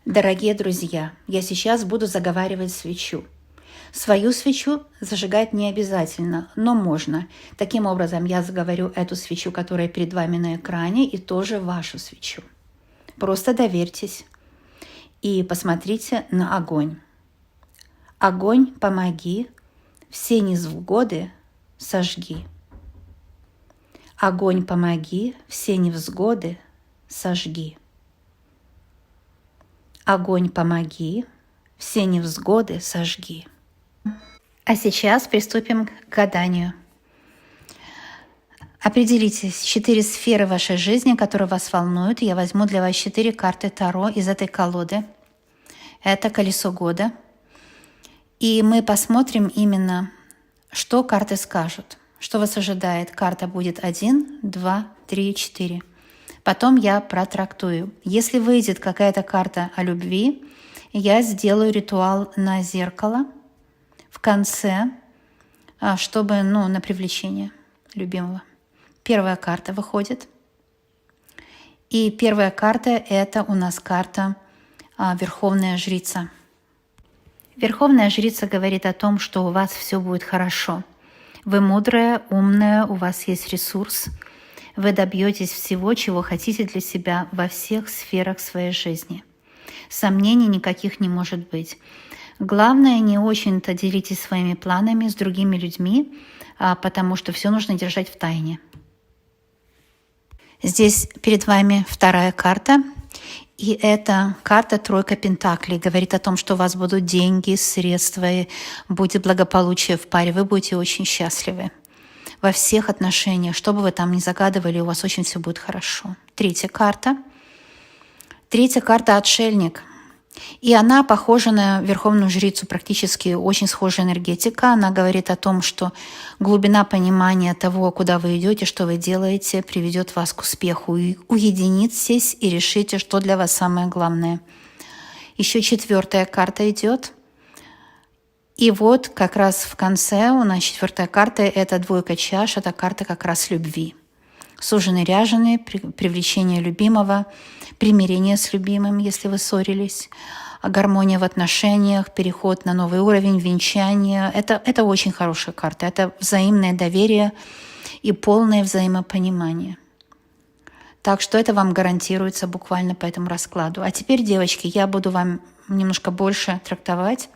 Дорогие друзья, я сейчас буду заговаривать свечу. Свою свечу зажигать не обязательно, но можно. Таким образом, я заговорю эту свечу, которая перед вами на экране, и тоже вашу свечу. Просто доверьтесь и посмотрите на огонь. Огонь, помоги, все невзгоды сожги. Огонь, помоги, все невзгоды сожги. Огонь, помоги, все невзгоды сожги. А сейчас приступим к гаданию. Определитесь 4 сферы вашей жизни, которые вас волнуют. Я возьму для вас 4 карты Таро из этой колоды. Это колесо года. И мы посмотрим именно, что карты скажут. Что вас ожидает? Карта будет 1, 2, 3, 4. Потом я протрактую. Если выйдет какая-то карта о любви, я сделаю ритуал на зеркало в конце, чтобы, на привлечение любимого. Первая карта выходит. И первая карта – это у нас карта Верховная Жрица. Верховная Жрица говорит о том, что у вас все будет хорошо. Вы мудрая, умная, у вас есть ресурс. Вы добьетесь всего, чего хотите для себя во всех сферах своей жизни. Сомнений никаких не может быть. Главное, не очень-то делитесь своими планами с другими людьми, потому что все нужно держать в тайне. Здесь перед вами вторая карта, и это карта Тройка Пентаклей. Говорит о том, что у вас будут деньги, средства, и будет благополучие в паре, вы будете очень счастливы. Во всех отношениях, что бы вы там ни загадывали, у вас очень все будет хорошо. Третья карта. Третья карта «Отшельник». И она похожа на Верховную Жрицу, практически очень схожая энергетика. Она говорит о том, что глубина понимания того, куда вы идете, что вы делаете, приведет вас к успеху. Уединитесь и решите, что для вас самое главное. Еще четвертая карта идет. И вот как раз в конце у нас четвертая карта – это двойка чаш, это карта как раз любви. Суженый, ряженый, привлечение любимого, примирение с любимым, если вы ссорились, гармония в отношениях, переход на новый уровень, венчание. Это очень хорошая карта, это взаимное доверие и полное взаимопонимание. Так что это вам гарантируется буквально по этому раскладу. А теперь, девочки, я буду вам немножко больше трактовать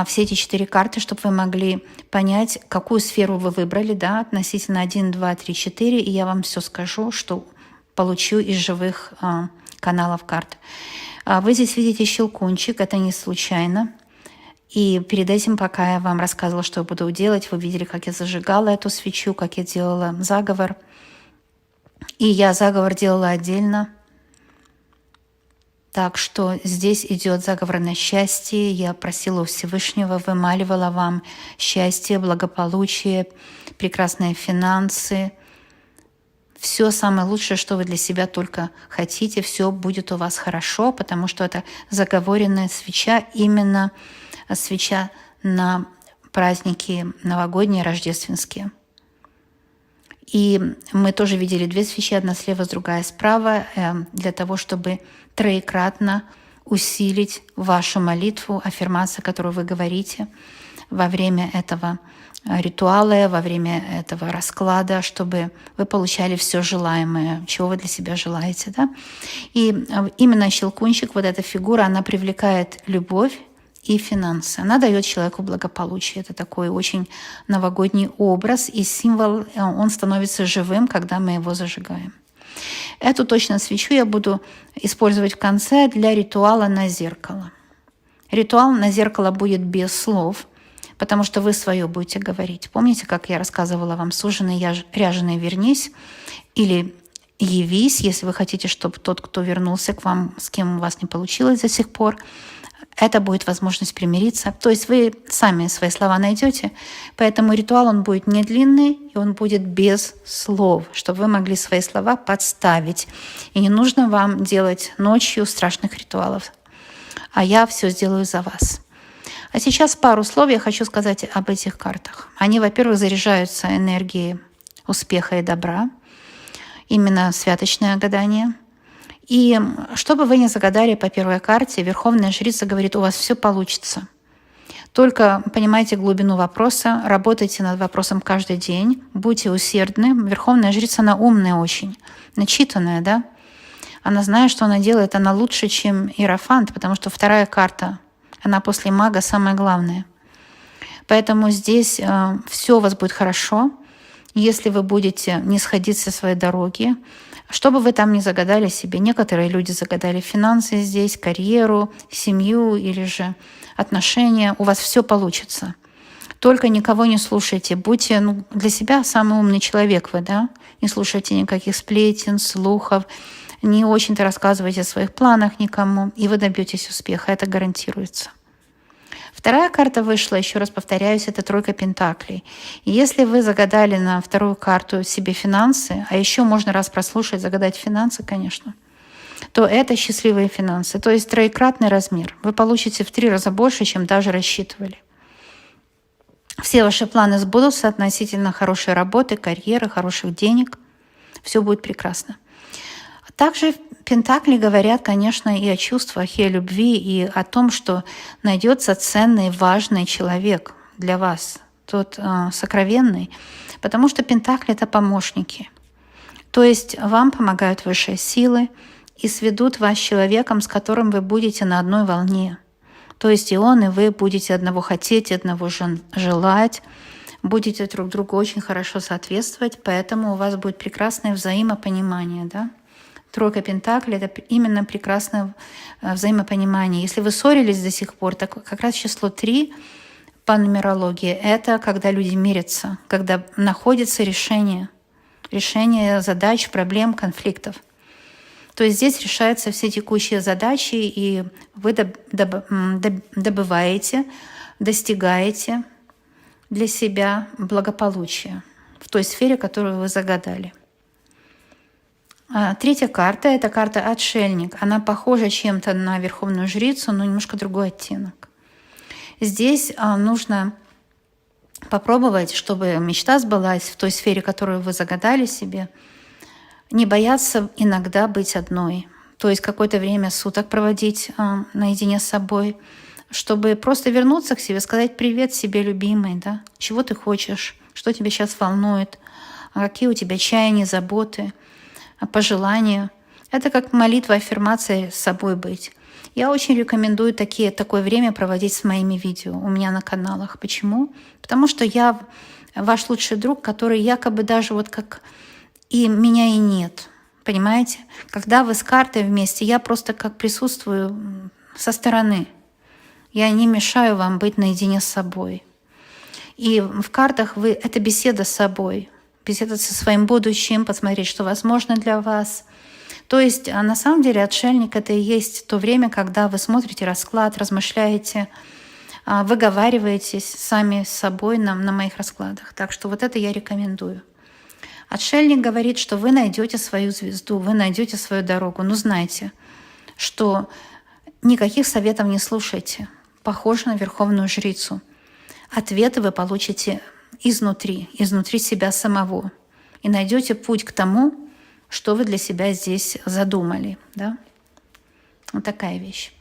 все эти 4 карты, чтобы вы могли понять, какую сферу вы выбрали, относительно 1, 2, 3, 4, и я вам все скажу, что получу из живых каналов карт. Вы здесь видите щелкунчик, это не случайно. И перед этим, пока я вам рассказывала, что я буду делать, вы видели, как я зажигала эту свечу, как я делала заговор. И я заговор делала отдельно. Так что здесь идет заговор на счастье. Я просила у Всевышнего, вымаливала вам счастье, благополучие, прекрасные финансы. Все самое лучшее, что вы для себя только хотите, все будет у вас хорошо, потому что это заговоренная свеча, именно свеча на праздники новогодние, рождественские. И мы тоже видели 2 свечи, одна слева, другая справа, для того, чтобы троекратно усилить вашу молитву, аффирмацию, которую вы говорите во время этого ритуала, во время этого расклада, чтобы вы получали все желаемое, чего вы для себя желаете. И именно щелкунчик, вот эта фигура, она привлекает любовь и финансы. Она дает человеку благополучие. Это такой очень новогодний образ и символ. Он становится живым, когда мы его зажигаем. Эту точно свечу я буду использовать в конце для ритуала на зеркало. Ритуал на зеркало будет без слов, потому что вы свое будете говорить. Помните, как я рассказывала вам, суженый, ряженый, вернись, или явись, если вы хотите, чтобы тот, кто вернулся к вам, с кем у вас не получилось до сих пор, это будет возможность примириться. То есть вы сами свои слова найдете, поэтому ритуал он будет не длинный, и он будет без слов, чтобы вы могли свои слова подставить. И не нужно вам делать ночью страшных ритуалов, а я все сделаю за вас. А сейчас пару слов я хочу сказать об этих картах. Они, во-первых, заряжаются энергией успеха и добра, именно святочное гадание. И что бы вы ни загадали по первой карте, Верховная Жрица говорит, у вас все получится. Только понимайте глубину вопроса, работайте над вопросом каждый день, будьте усердны. Верховная Жрица, она умная очень, начитанная, да? Она знает, что она делает, она лучше, чем Иерофант, потому что вторая карта, она после мага самая главная. Поэтому здесь все у вас будет хорошо, если вы будете не сходить со своей дороги. Что бы вы там ни загадали себе, некоторые люди загадали финансы здесь, карьеру, семью или же отношения, у вас все получится. Только никого не слушайте, будьте для себя самый умный человек вы, да? Не слушайте никаких сплетен, слухов, не очень-то рассказывайте о своих планах никому, и вы добьетесь успеха, это гарантируется. Вторая карта вышла, еще раз повторяюсь, это тройка пентаклей. И если вы загадали на вторую карту себе финансы, а еще можно раз прослушать, загадать финансы, конечно, то это счастливые финансы, то есть троекратный размер. Вы получите в 3 раза больше, чем даже рассчитывали. Все ваши планы сбудутся относительно хорошей работы, карьеры, хороших денег. Все будет прекрасно. Также пентакли говорят, конечно, и о чувствах, и о любви, и о том, что найдется ценный, важный человек для вас, тот сокровенный, потому что пентакли — это помощники. То есть вам помогают высшие силы и сведут вас с человеком, с которым вы будете на одной волне. То есть и он, и вы будете одного хотеть, одного желать, будете друг другу очень хорошо соответствовать, поэтому у вас будет прекрасное взаимопонимание, да? Тройка пентаклей — это именно прекрасное взаимопонимание. Если вы ссорились до сих пор, так как раз число 3 по нумерологии — это когда люди мирятся, когда находится решение задач, проблем, конфликтов. То есть здесь решаются все текущие задачи, и вы добываете, достигаете для себя благополучия в той сфере, которую вы загадали. Третья карта — это карта «Отшельник». Она похожа чем-то на Верховную Жрицу, но немножко другой оттенок. Здесь нужно попробовать, чтобы мечта сбылась в той сфере, которую вы загадали себе, не бояться иногда быть одной. То есть какое-то время суток проводить наедине с собой, чтобы просто вернуться к себе, сказать привет себе, любимой, да? Чего ты хочешь, что тебя сейчас волнует, какие у тебя чаяния, заботы, пожелания. Это как молитва, аффирмация с собой быть. Я очень рекомендую такое время проводить с моими видео у меня на каналах. Почему? Потому что я ваш лучший друг, который якобы даже вот как и меня и нет. Понимаете? Когда вы с картой вместе, я просто как присутствую со стороны. Я не мешаю вам быть наедине с собой. И в картах это беседа с собой. Беседа со своим будущим, посмотреть, что возможно для вас. То есть, на самом деле, отшельник — это и есть то время, когда вы смотрите расклад, размышляете, выговариваетесь сами с собой на моих раскладах. Так что вот это я рекомендую. Отшельник говорит, что вы найдете свою звезду, вы найдете свою дорогу. Но знайте, что никаких советов не слушайте. Похоже на Верховную Жрицу. Ответы вы получите изнутри себя самого. И найдете путь к тому, что вы для себя здесь задумали. Да? Вот такая вещь.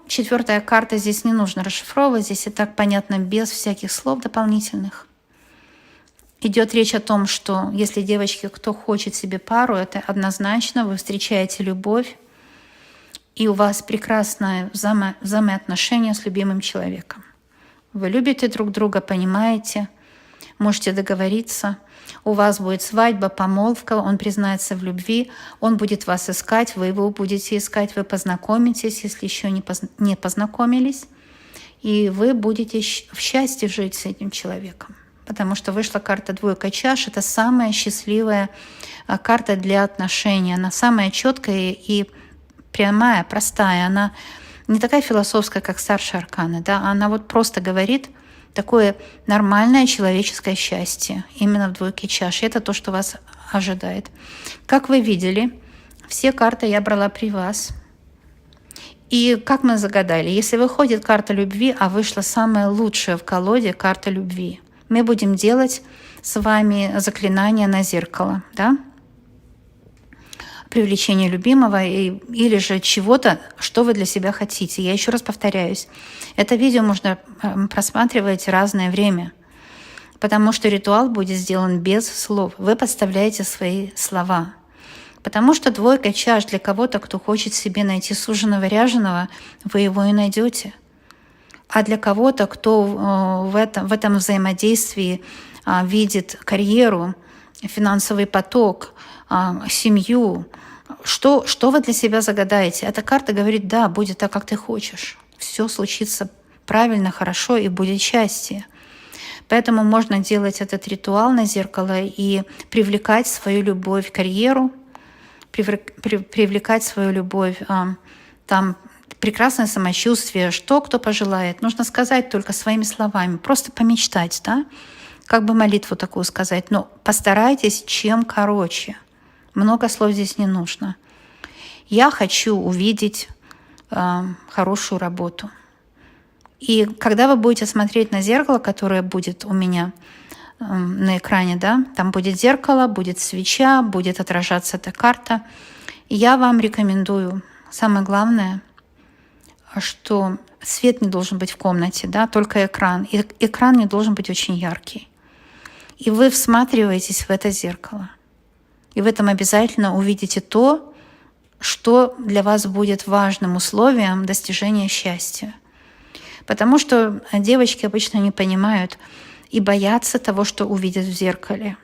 Четвертая карта здесь не нужно расшифровывать. Здесь и так понятно, без всяких слов дополнительных. Идет речь о том, что если девочки, кто хочет себе пару, это однозначно, вы встречаете любовь, и у вас прекрасное взаимоотношение с любимым человеком. Вы любите друг друга, понимаете, можете договориться. У вас будет свадьба, помолвка, он признается в любви, он будет вас искать, вы его будете искать, вы познакомитесь, если еще не познакомились, и вы будете в счастье жить с этим человеком. Потому что вышла карта «Двойка чаш». Это самая счастливая карта для отношений. Она самая четкая и прямая, простая. Она не такая философская, как старшие арканы. Да? Она вот просто говорит такое нормальное человеческое счастье именно в «Двойке чаш». И это то, что вас ожидает. Как вы видели, все карты я брала при вас. И как мы загадали, если выходит карта любви, а вышла самая лучшая в колоде карта любви, мы будем делать с вами заклинание на зеркало, да? привлечения любимого или же чего-то, что вы для себя хотите. Я еще раз повторяюсь, это видео можно просматривать разное время, потому что ритуал будет сделан без слов. Вы подставляете свои слова. Потому что двойка чаш для кого-то, кто хочет себе найти суженого ряженого, вы его и найдете. А для кого-то, кто в этом взаимодействии видит карьеру, финансовый поток, семью, что вы для себя загадаете? Эта карта говорит, да, будет так, как ты хочешь. Все случится правильно, хорошо, и будет счастье. Поэтому можно делать этот ритуал на зеркало и привлекать свою любовь к карьеру, привлекать свою любовь, там прекрасное самочувствие, что кто пожелает. Нужно сказать только своими словами, просто помечтать, да? Как бы молитву такую сказать. Но постарайтесь чем короче. Много слов здесь не нужно. Я хочу увидеть хорошую работу. И когда вы будете смотреть на зеркало, которое будет у меня на экране, да, там будет зеркало, будет свеча, будет отражаться эта карта. И я вам рекомендую, самое главное, что свет не должен быть в комнате, да, только экран. И экран не должен быть очень яркий. И вы всматриваетесь в это зеркало. И в этом обязательно увидите то, что для вас будет важным условием достижения счастья. Потому что девочки обычно не понимают и боятся того, что увидят в зеркале.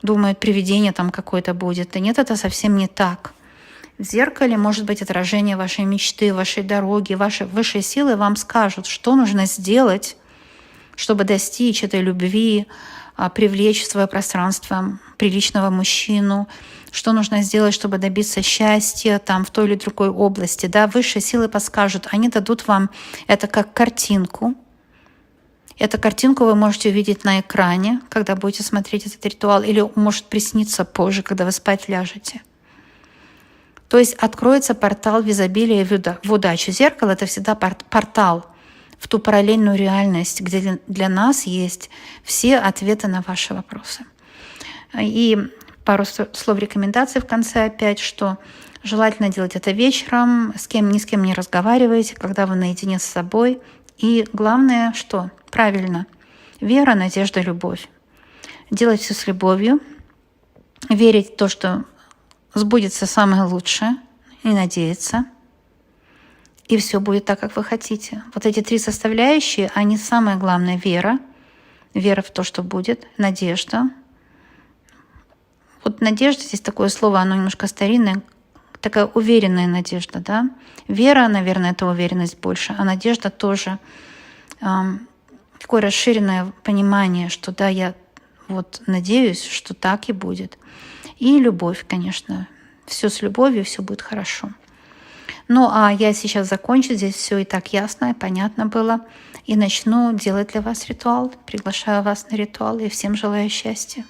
Думают, привидение там какое-то будет. Да нет, это совсем не так. В зеркале может быть отражение вашей мечты, вашей дороги, ваши высшие силы вам скажут, что нужно сделать, чтобы достичь этой любви, привлечь в свое пространство приличного мужчину, что нужно сделать, чтобы добиться счастья там, в той или другой области. Да? Высшие силы подскажут, они дадут вам это как картинку. Эту картинку вы можете увидеть на экране, когда будете смотреть этот ритуал, или может присниться позже, когда вы спать ляжете. То есть откроется портал в изобилие в удачу. Зеркало — это всегда портал в ту параллельную реальность, где для нас есть все ответы на ваши вопросы. И пару слов рекомендаций в конце опять, что желательно делать это вечером, ни с кем не разговаривайте, когда вы наедине с собой. И главное, что? Правильно. Вера, надежда, любовь. Делать все с любовью, верить в то, что сбудется самое лучшее, и надеяться. И все будет так, как вы хотите. Вот эти три составляющие, они самое главное. Вера в то, что будет, надежда. Вот надежда, здесь такое слово, оно немножко старинное, такая уверенная надежда, да. Вера, наверное, это уверенность больше, а надежда тоже такое расширенное понимание, что да, я вот надеюсь, что так и будет. И любовь, конечно. Все с любовью, все будет хорошо. Ну, а я сейчас закончу. Здесь все и так ясно, и понятно было. И начну делать для вас ритуал. Приглашаю вас на ритуал. И всем желаю счастья.